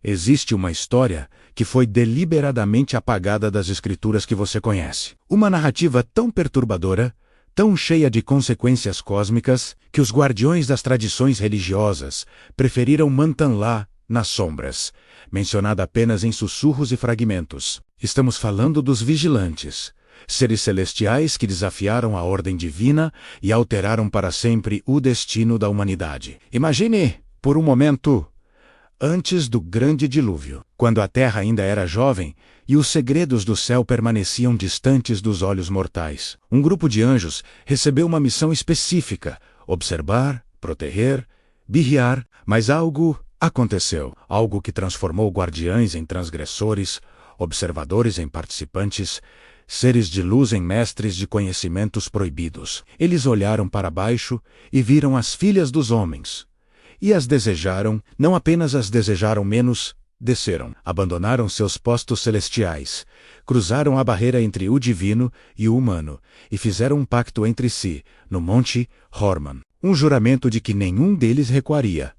existe uma história que foi deliberadamente apagada das escrituras que você conhece. Uma narrativa tão perturbadora, tão cheia de consequências cósmicas, que os guardiões das tradições religiosas preferiram mantê-la nas sombras, mencionada apenas em sussurros e fragmentos. Estamos falando dos vigilantes, seres celestiais que desafiaram a ordem divina e alteraram para sempre o destino da humanidade. Imagine, por um momento, antes do grande dilúvio, quando a Terra ainda era jovem e os segredos do céu permaneciam distantes dos olhos mortais. Um grupo de anjos recebeu uma missão específica: observar, proteger, vigiar, mas algo aconteceu. Algo que transformou guardiães em transgressores, observadores em participantes, seres de luz em mestres de conhecimentos proibidos. Eles olharam para baixo e viram as filhas dos homens. E as desejaram, não apenas as desejaram menos, desceram, abandonaram seus postos celestiais, cruzaram a barreira entre o divino e o humano, e fizeram um pacto entre si, no Monte Hormon. Um juramento de que nenhum deles recuaria,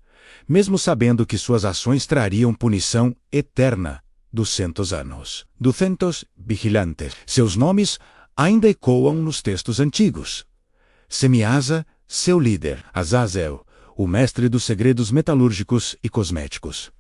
mesmo sabendo que suas ações trariam punição eterna dos 100 anos. 200 vigilantes. Seus nomes ainda ecoam nos textos antigos. Semiasa, seu líder. Azazel, o mestre dos segredos metalúrgicos e cosméticos.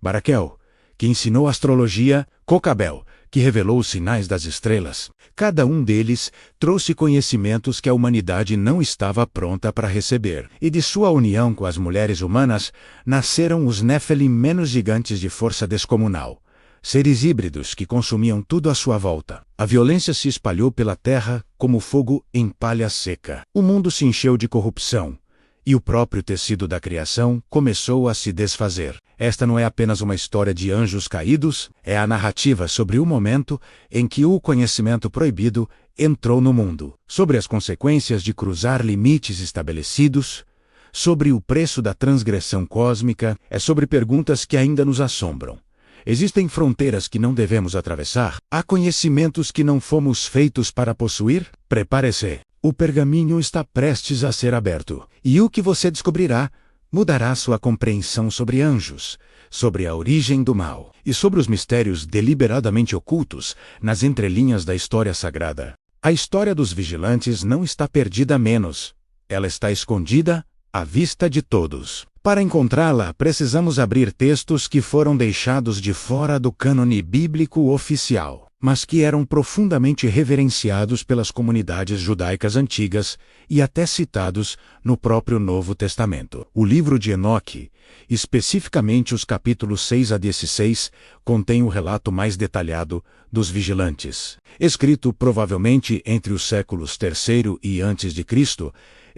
Baraquel, que ensinou astrologia. Cocabel, que revelou os sinais das estrelas. Cada um deles trouxe conhecimentos que a humanidade não estava pronta para receber. E de sua união com as mulheres humanas, nasceram os Nephilim, menos gigantes de força descomunal. Seres híbridos que consumiam tudo à sua volta. A violência se espalhou pela terra como fogo em palha seca. O mundo se encheu de corrupção, e o próprio tecido da criação começou a se desfazer. Esta não é apenas uma história de anjos caídos, é a narrativa sobre o momento em que o conhecimento proibido entrou no mundo, sobre as consequências de cruzar limites estabelecidos, sobre o preço da transgressão cósmica, é sobre perguntas que ainda nos assombram. Existem fronteiras que não devemos atravessar? Há conhecimentos que não fomos feitos para possuir? Prepare-se. O pergaminho está prestes a ser aberto, e o que você descobrirá mudará sua compreensão sobre anjos, sobre a origem do mal e sobre os mistérios deliberadamente ocultos nas entrelinhas da história sagrada. A história dos vigilantes não está perdida menos, ela está escondida à vista de todos. Para encontrá-la, precisamos abrir textos que foram deixados de fora do cânone bíblico oficial, mas que eram profundamente reverenciados pelas comunidades judaicas antigas e até citados no próprio Novo Testamento. O livro de Enoque, especificamente os capítulos 6 a 16, contém o relato mais detalhado dos vigilantes. Escrito provavelmente entre os séculos III e a.C.,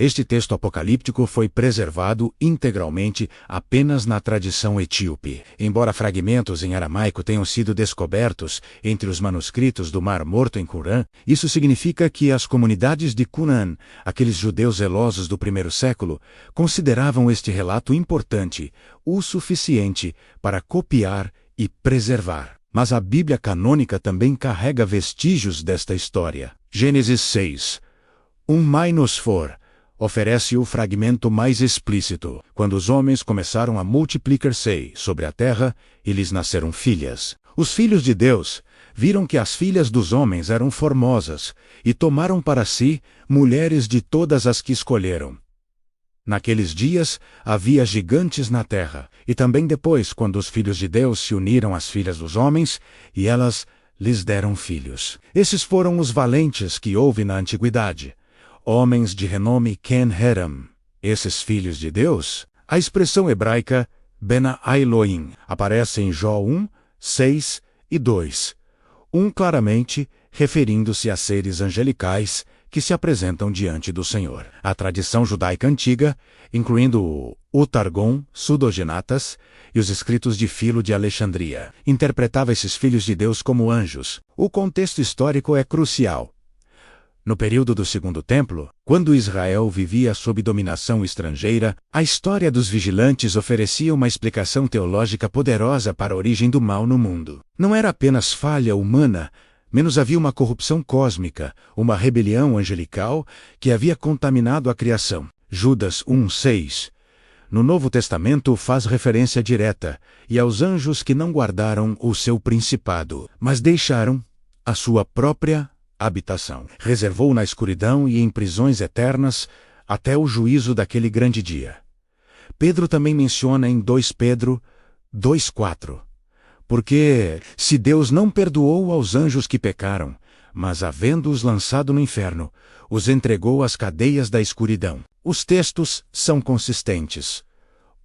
este texto apocalíptico foi preservado integralmente apenas na tradição etíope. Embora fragmentos em aramaico tenham sido descobertos entre os manuscritos do Mar Morto em Qumran, isso significa que as comunidades de Qumran, aqueles judeus zelosos do primeiro século, consideravam este relato importante, o suficiente para copiar e preservar. Mas a Bíblia canônica também carrega vestígios desta história. Gênesis 6. Oferece o fragmento mais explícito. Quando os homens começaram a multiplicar-se sobre a terra, e lhes nasceram filhas. Os filhos de Deus viram que as filhas dos homens eram formosas, e tomaram para si mulheres de todas as que escolheram. Naqueles dias havia gigantes na terra, e também depois, quando os filhos de Deus se uniram às filhas dos homens, e elas lhes deram filhos. Esses foram os valentes que houve na antiguidade. Homens de renome Ken-Heram. Esses filhos de Deus, a expressão hebraica Bena Elohim aparece em Jó 1, 6 e 2. Claramente referindo-se a seres angelicais que se apresentam diante do Senhor. A tradição judaica antiga, incluindo o Targum, Pseudogenatas e os escritos de Filo de Alexandria, interpretava esses filhos de Deus como anjos. O contexto histórico é crucial. No período do Segundo Templo, quando Israel vivia sob dominação estrangeira, a história dos vigilantes oferecia uma explicação teológica poderosa para a origem do mal no mundo. Não era apenas falha humana, menos havia uma corrupção cósmica, uma rebelião angelical que havia contaminado a criação. Judas 1:6. No Novo Testamento faz referência direta e aos anjos que não guardaram o seu principado, mas deixaram a sua própria habitação. Reservou na escuridão e em prisões eternas até o juízo daquele grande dia. Pedro também menciona em 2 Pedro 2,4. Porque, se Deus não perdoou aos anjos que pecaram, mas havendo-os lançado no inferno, os entregou às cadeias da escuridão. Os textos são consistentes.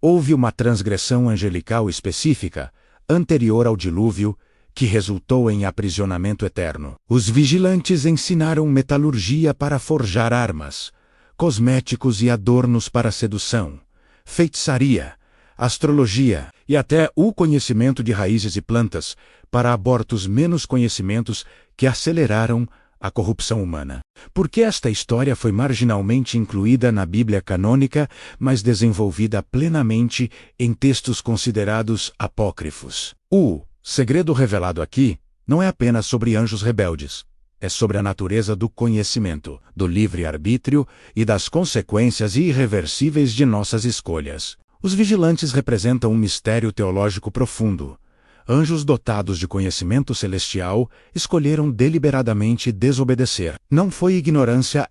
Houve uma transgressão angelical específica, anterior ao dilúvio, que resultou em aprisionamento eterno. Os vigilantes ensinaram metalurgia para forjar armas, cosméticos e adornos para sedução, feitiçaria, astrologia e até o conhecimento de raízes e plantas para abortos menos conhecimentos que aceleraram a corrupção humana. Porque esta história foi marginalmente incluída na Bíblia canônica, mas desenvolvida plenamente em textos considerados apócrifos. O segredo revelado aqui não é apenas sobre anjos rebeldes. É sobre a natureza do conhecimento, do livre-arbítrio e das consequências irreversíveis de nossas escolhas. Os vigilantes representam um mistério teológico profundo. Anjos dotados de conhecimento celestial escolheram deliberadamente desobedecer. Não foi ignorância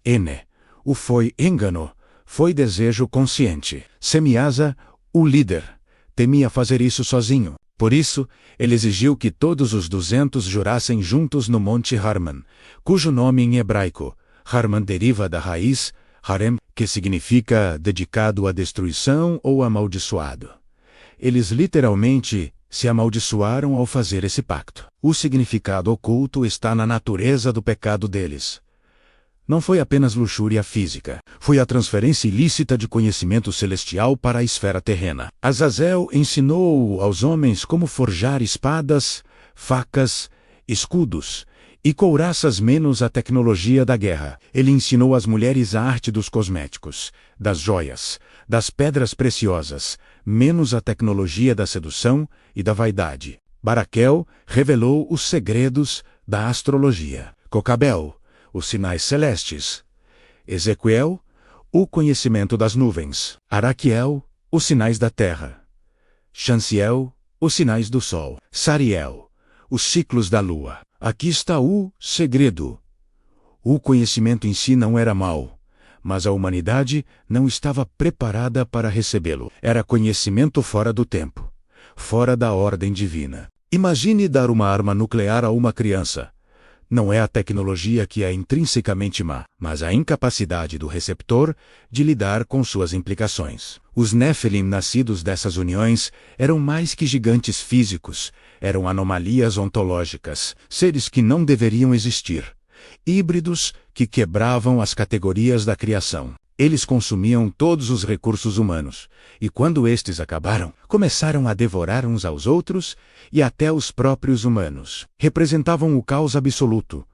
o foi engano, foi desejo consciente. Semiasa, o líder, temia fazer isso sozinho. Por isso, ele exigiu que todos os 200 jurassem juntos no Monte Harman, cujo nome em hebraico, Harman deriva da raiz harem, que significa dedicado à destruição ou amaldiçoado. Eles literalmente se amaldiçoaram ao fazer esse pacto. O significado oculto está na natureza do pecado deles. Não foi apenas luxúria física, foi a transferência ilícita de conhecimento celestial para a esfera terrena. Azazel ensinou aos homens como forjar espadas, facas, escudos e couraças menos a tecnologia da guerra. Ele ensinou às mulheres a arte dos cosméticos, das joias, das pedras preciosas, menos a tecnologia da sedução e da vaidade. Baraquel revelou os segredos da astrologia. Cocabel, os sinais celestes. Ezequiel, o conhecimento das nuvens. Araquiel, os sinais da terra. Chanciel, os sinais do sol. Sariel, os ciclos da lua. Aqui está o segredo. O conhecimento em si não era mau, mas a humanidade não estava preparada para recebê-lo. Era conhecimento fora do tempo, fora da ordem divina. Imagine dar uma arma nuclear a uma criança. Não é a tecnologia que é intrinsecamente má, mas a incapacidade do receptor de lidar com suas implicações. Os Néfilim nascidos dessas uniões eram mais que gigantes físicos, eram anomalias ontológicas, seres que não deveriam existir, híbridos que quebravam as categorias da criação. Eles consumiam todos os recursos humanos, e quando estes acabaram, começaram a devorar uns aos outros e até os próprios humanos. Representavam o caos absoluto,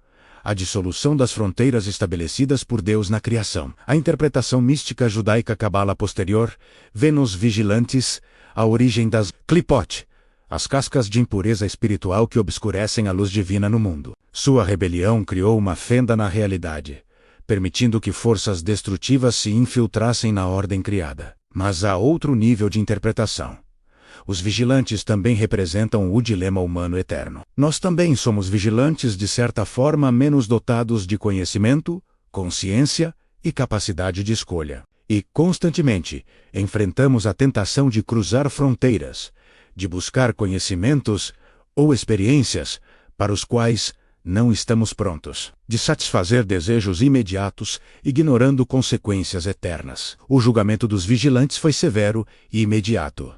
a dissolução das fronteiras estabelecidas por Deus na criação. A interpretação mística judaica cabala posterior vê nos vigilantes a origem das clipot, as cascas de impureza espiritual que obscurecem a luz divina no mundo. Sua rebelião criou uma fenda na realidade, permitindo que forças destrutivas se infiltrassem na ordem criada. Mas há outro nível de interpretação. Os vigilantes também representam o dilema humano eterno. Nós também somos vigilantes de certa forma menos dotados de conhecimento, consciência e capacidade de escolha. E, constantemente, enfrentamos a tentação de cruzar fronteiras, de buscar conhecimentos ou experiências para os quais não estamos prontos, de satisfazer desejos imediatos, ignorando consequências eternas. O julgamento dos vigilantes foi severo e imediato.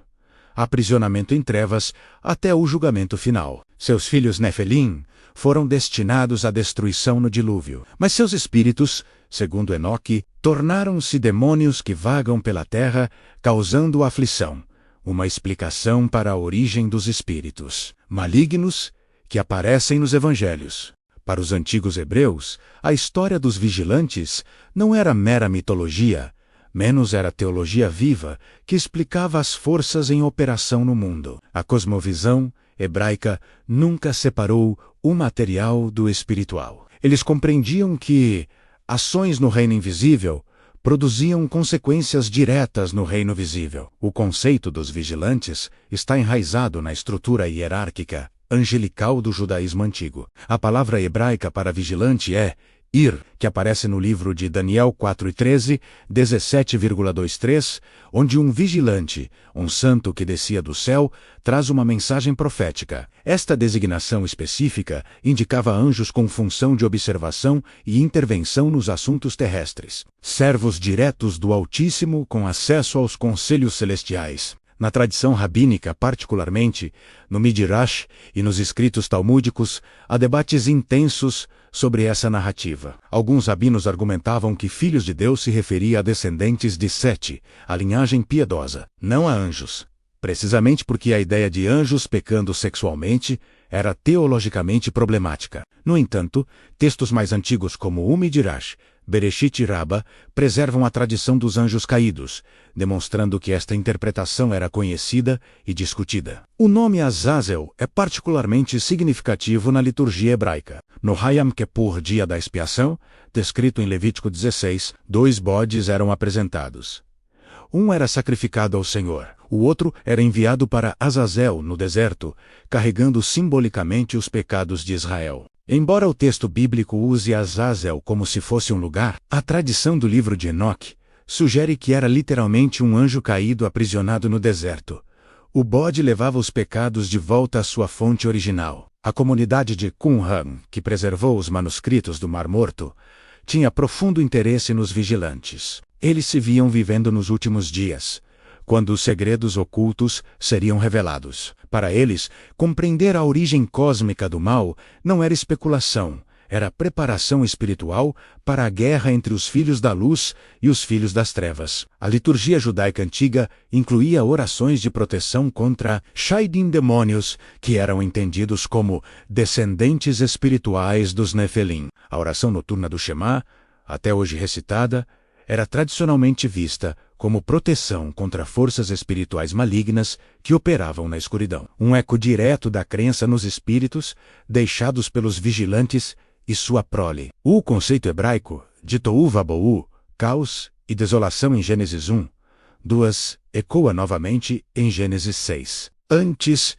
Aprisionamento em trevas até o julgamento final. Seus filhos Nefelim foram destinados à destruição no dilúvio, mas seus espíritos, segundo Enoque, tornaram-se demônios que vagam pela terra, causando aflição. Uma explicação para a origem dos espíritos malignos que aparecem nos evangelhos. Para os antigos hebreus, a história dos vigilantes não era mera mitologia, menos era teologia viva que explicava as forças em operação no mundo. A cosmovisão hebraica nunca separou o material do espiritual. Eles compreendiam que ações no reino invisível produziam consequências diretas no reino visível. O conceito dos vigilantes está enraizado na estrutura hierárquica angelical do judaísmo antigo. A palavra hebraica para vigilante é ir, que aparece no livro de Daniel 4:13, 17,23, onde um vigilante, um santo que descia do céu, traz uma mensagem profética. Esta designação específica indicava anjos com função de observação e intervenção nos assuntos terrestres. Servos diretos do Altíssimo com acesso aos conselhos celestiais. Na tradição rabínica, particularmente, no Midrash e nos escritos talmúdicos, há debates intensos sobre essa narrativa. Alguns rabinos argumentavam que filhos de Deus se referia a descendentes de Sete, a linhagem piedosa, não a anjos, precisamente porque a ideia de anjos pecando sexualmente era teologicamente problemática. No entanto, textos mais antigos como o Midrash, Bereshit e Rabba, preservam a tradição dos anjos caídos, demonstrando que esta interpretação era conhecida e discutida. O nome Azazel é particularmente significativo na liturgia hebraica. No Hayam Kippur, dia da expiação, descrito em Levítico 16, 2 bodes eram apresentados. Um era sacrificado ao Senhor, o outro era enviado para Azazel, no deserto, carregando simbolicamente os pecados de Israel. Embora o texto bíblico use Azazel como se fosse um lugar, a tradição do livro de Enoque sugere que era literalmente um anjo caído aprisionado no deserto. O bode levava os pecados de volta à sua fonte original. A comunidade de Qumran, que preservou os manuscritos do Mar Morto, tinha profundo interesse nos vigilantes. Eles se viam vivendo nos últimos dias, quando os segredos ocultos seriam revelados. Para eles, compreender a origem cósmica do mal não era especulação, era preparação espiritual para a guerra entre os filhos da luz e os filhos das trevas. A liturgia judaica antiga incluía orações de proteção contra Shaidim, demônios, que eram entendidos como descendentes espirituais dos Nefelim. A oração noturna do Shema, até hoje recitada, era tradicionalmente vista como proteção contra forças espirituais malignas que operavam na escuridão. Um eco direto da crença nos espíritos deixados pelos vigilantes e sua prole. O conceito hebraico de Tohu Vabohu, caos e desolação em Gênesis 1, 2, ecoa novamente em Gênesis 6. Antes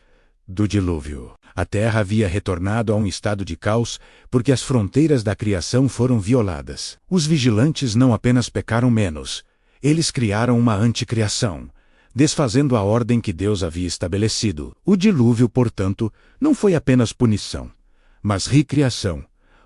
do dilúvio, a terra havia retornado a um estado de caos porque as fronteiras da criação foram violadas. Os vigilantes não apenas pecaram menos, eles criaram uma anticriação, desfazendo a ordem que Deus havia estabelecido. O dilúvio, portanto, não foi apenas punição, mas recriação,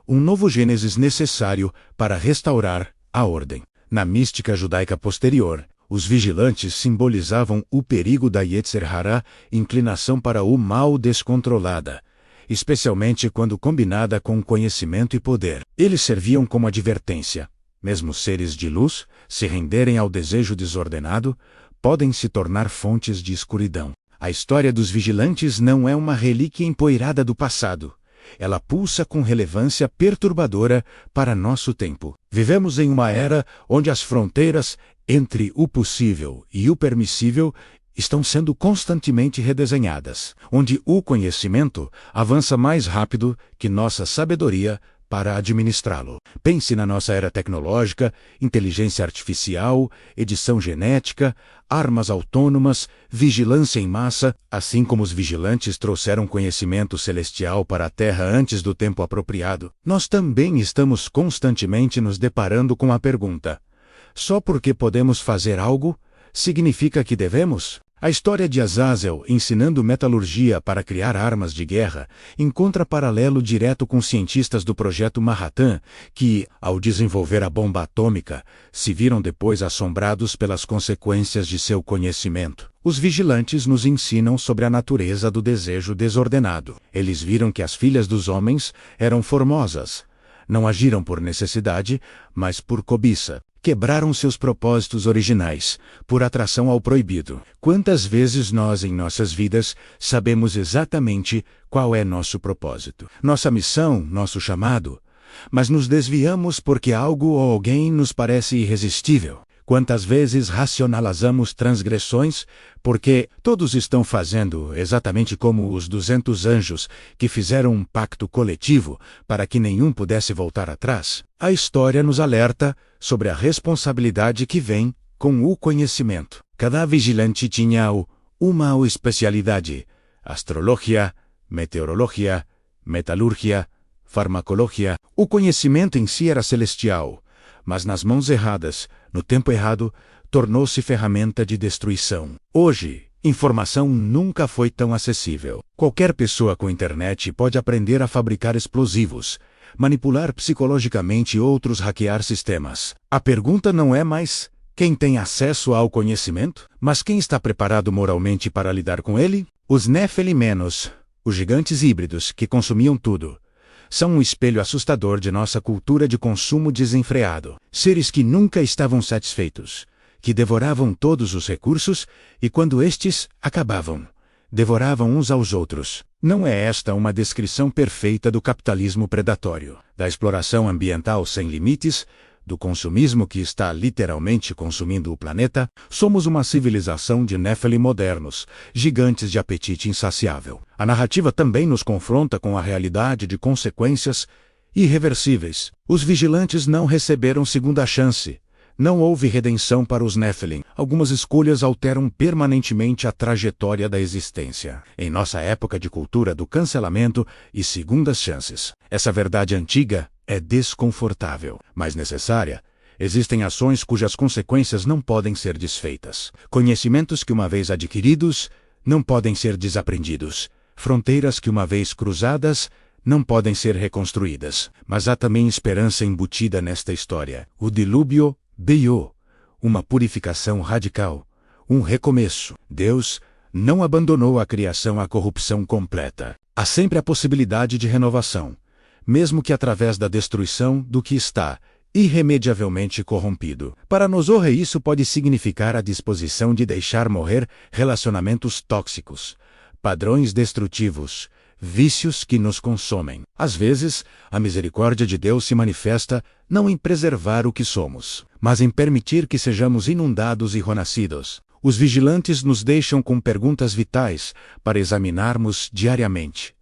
um novo Gênesis necessário para restaurar a ordem. Na mística judaica posterior, os vigilantes simbolizavam o perigo da Yetzer Hará, inclinação para o mal descontrolada, especialmente quando combinada com conhecimento e poder. Eles serviam como advertência. Mesmo seres de luz, se renderem ao desejo desordenado, podem se tornar fontes de escuridão. A história dos vigilantes não é uma relíquia empoeirada do passado. Ela pulsa com relevância perturbadora para nosso tempo. Vivemos em uma era onde as fronteiras entre o possível e o permissível estão sendo constantemente redesenhadas, onde o conhecimento avança mais rápido que nossa sabedoria para administrá-lo. Pense na nossa era tecnológica, inteligência artificial, edição genética, armas autônomas, vigilância em massa. Assim como os vigilantes trouxeram conhecimento celestial para a Terra antes do tempo apropriado, nós também estamos constantemente nos deparando com a pergunta: só porque podemos fazer algo, significa que devemos? A história de Azazel ensinando metalurgia para criar armas de guerra encontra paralelo direto com cientistas do projeto Manhattan que, ao desenvolver a bomba atômica, se viram depois assombrados pelas consequências de seu conhecimento. Os vigilantes nos ensinam sobre a natureza do desejo desordenado. Eles viram que as filhas dos homens eram formosas. Não agiram por necessidade, mas por cobiça. Quebraram seus propósitos originais, por atração ao proibido. Quantas vezes nós, em nossas vidas, sabemos exatamente qual é nosso propósito, nossa missão, nosso chamado, mas nos desviamos porque algo ou alguém nos parece irresistível. Quantas vezes racionalizamos transgressões, porque todos estão fazendo exatamente como os 200 anjos que fizeram um pacto coletivo para que nenhum pudesse voltar atrás? A história nos alerta sobre a responsabilidade que vem com o conhecimento. Cada vigilante tinha uma especialidade: astrologia, meteorologia, metalurgia, farmacologia. O conhecimento em si era celestial, mas nas mãos erradas, no tempo errado, tornou-se ferramenta de destruição. Hoje, informação nunca foi tão acessível. Qualquer pessoa com internet pode aprender a fabricar explosivos, manipular psicologicamente outros, hackear sistemas. A pergunta não é mais quem tem acesso ao conhecimento, mas quem está preparado moralmente para lidar com ele. Os Nefelimenos, os gigantes híbridos que consumiam tudo, são um espelho assustador de nossa cultura de consumo desenfreado. Seres que nunca estavam satisfeitos, que devoravam todos os recursos e, quando estes acabavam, devoravam uns aos outros. Não é esta uma descrição perfeita do capitalismo predatório, da exploração ambiental sem limites, do consumismo que está literalmente consumindo o planeta? Somos uma civilização de Nephilim modernos, gigantes de apetite insaciável. A narrativa também nos confronta com a realidade de consequências irreversíveis. Os vigilantes não receberam segunda chance. Não houve redenção para os Nephilim. Algumas escolhas alteram permanentemente a trajetória da existência. Em nossa época de cultura do cancelamento e segundas chances, essa verdade antiga é desconfortável, mas necessária. Existem ações cujas consequências não podem ser desfeitas. Conhecimentos que, uma vez adquiridos, não podem ser desaprendidos. Fronteiras que, uma vez cruzadas, não podem ser reconstruídas. Mas há também esperança embutida nesta história. O dilúvio veio, uma purificação radical, um recomeço. Deus não abandonou a criação à corrupção completa. Há sempre a possibilidade de renovação, mesmo que através da destruição do que está irremediavelmente corrompido. Para Nozohar, isso pode significar a disposição de deixar morrer relacionamentos tóxicos, padrões destrutivos, vícios que nos consomem. Às vezes, a misericórdia de Deus se manifesta não em preservar o que somos, mas em permitir que sejamos inundados e renascidos. Os vigilantes nos deixam com perguntas vitais para examinarmos diariamente.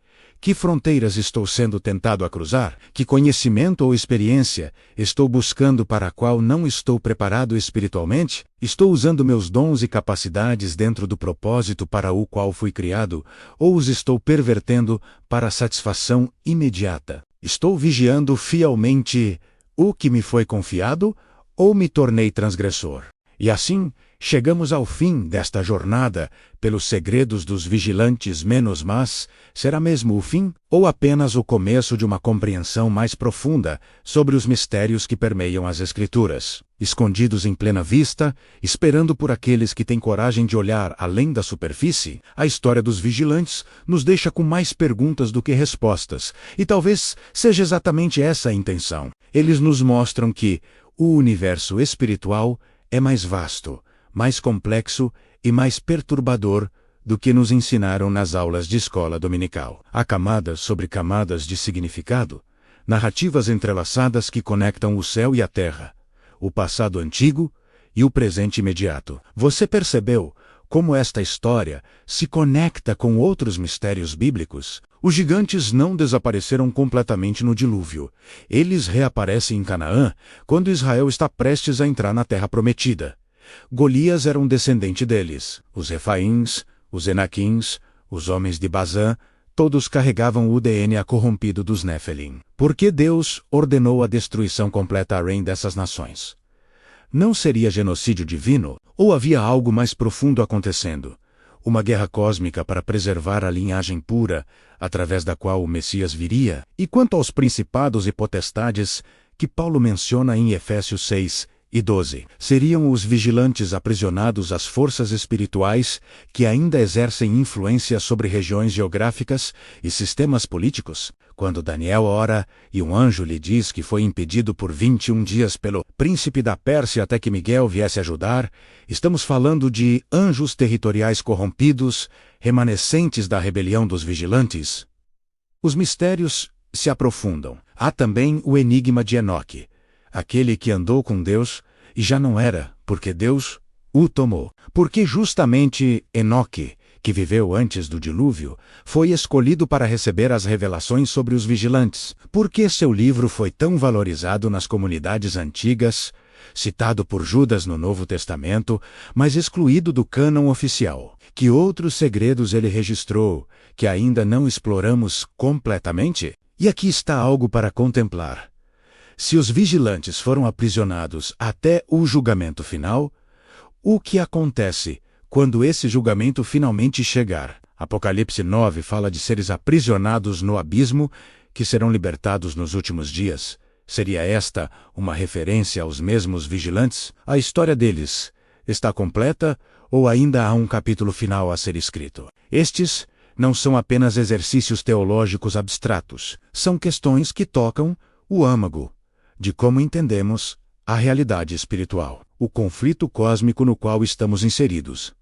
Que fronteiras estou sendo tentado a cruzar? Que conhecimento ou experiência estou buscando para a qual não estou preparado espiritualmente? Estou usando meus dons e capacidades dentro do propósito para o qual fui criado, ou os estou pervertendo para a satisfação imediata? Estou vigiando fielmente o que me foi confiado, ou me tornei transgressor? E assim, chegamos ao fim desta jornada pelos segredos dos vigilantes menos, mas será mesmo o fim, ou apenas o começo de uma compreensão mais profunda sobre os mistérios que permeiam as Escrituras? Escondidos em plena vista, esperando por aqueles que têm coragem de olhar além da superfície, a história dos vigilantes nos deixa com mais perguntas do que respostas, e talvez seja exatamente essa a intenção. Eles nos mostram que o universo espiritual é mais vasto, mais complexo e mais perturbador do que nos ensinaram nas aulas de escola dominical. Há camadas sobre camadas de significado, narrativas entrelaçadas que conectam o céu e a terra, o passado antigo e o presente imediato. Você percebeu como esta história se conecta com outros mistérios bíblicos? Os gigantes não desapareceram completamente no dilúvio. Eles reaparecem em Canaã quando Israel está prestes a entrar na terra prometida. Golias era um descendente deles. Os Refaíns, os Enaquins, os homens de Bazã, todos carregavam o DNA corrompido dos Nefelim. Por que Deus ordenou a destruição completa além dessas nações? Não seria genocídio divino? Ou havia algo mais profundo acontecendo? Uma guerra cósmica para preservar a linhagem pura, através da qual o Messias viria? E quanto aos principados e potestades que Paulo menciona em Efésios 6 e 12, seriam os vigilantes aprisionados às forças espirituais que ainda exercem influência sobre regiões geográficas e sistemas políticos? Quando Daniel ora e um anjo lhe diz que foi impedido por 21 dias pelo príncipe da Pérsia até que Miguel viesse ajudar, estamos falando de anjos territoriais corrompidos, remanescentes da rebelião dos vigilantes? Os mistérios se aprofundam. Há também o enigma de Enoque, aquele que andou com Deus e já não era, porque Deus o tomou. Porque justamente Enoque, que viveu antes do dilúvio, foi escolhido para receber as revelações sobre os vigilantes. Porque seu livro foi tão valorizado nas comunidades antigas, citado por Judas no Novo Testamento, mas excluído do cânon oficial. Que outros segredos ele registrou, que ainda não exploramos completamente? E aqui está algo para contemplar. Se os vigilantes foram aprisionados até o julgamento final, o que acontece quando esse julgamento finalmente chegar? Apocalipse 9 fala de seres aprisionados no abismo que serão libertados nos últimos dias. Seria esta uma referência aos mesmos vigilantes? A história deles está completa ou ainda há um capítulo final a ser escrito? Estes não são apenas exercícios teológicos abstratos, são questões que tocam o âmago de como entendemos a realidade espiritual, o conflito cósmico no qual estamos inseridos,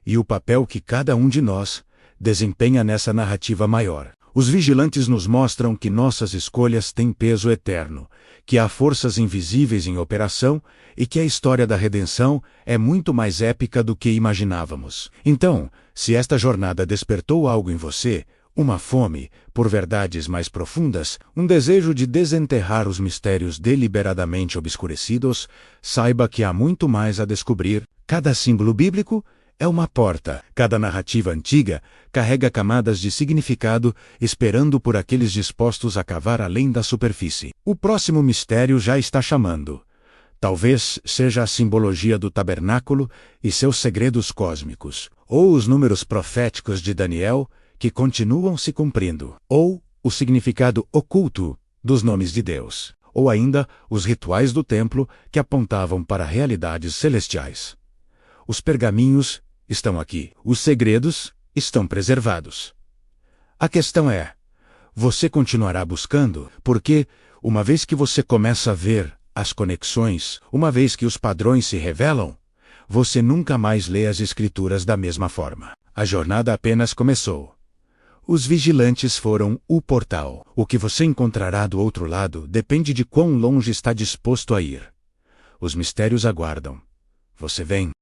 e o papel que cada um de nós desempenha nessa narrativa maior. Os vigilantes nos mostram que nossas escolhas têm peso eterno, que há forças invisíveis em operação e que a história da redenção é muito mais épica do que imaginávamos. Então, se esta jornada despertou algo em você, uma fome por verdades mais profundas, um desejo de desenterrar os mistérios deliberadamente obscurecidos, saiba que há muito mais a descobrir. Cada símbolo bíblico é uma porta. Cada narrativa antiga carrega camadas de significado, esperando por aqueles dispostos a cavar além da superfície. O próximo mistério já está chamando. Talvez seja a simbologia do tabernáculo e seus segredos cósmicos, ou os números proféticos de Daniel, que continuam se cumprindo, ou o significado oculto dos nomes de Deus, ou ainda os rituais do templo que apontavam para realidades celestiais. Os pergaminhos estão aqui, os segredos estão preservados. A questão é, você continuará buscando? Porque, uma vez que você começa a ver as conexões, uma vez que os padrões se revelam, você nunca mais lê as Escrituras da mesma forma. A jornada apenas começou. Os vigilantes foram o portal. O que você encontrará do outro lado depende de quão longe está disposto a ir. Os mistérios aguardam. Você vem?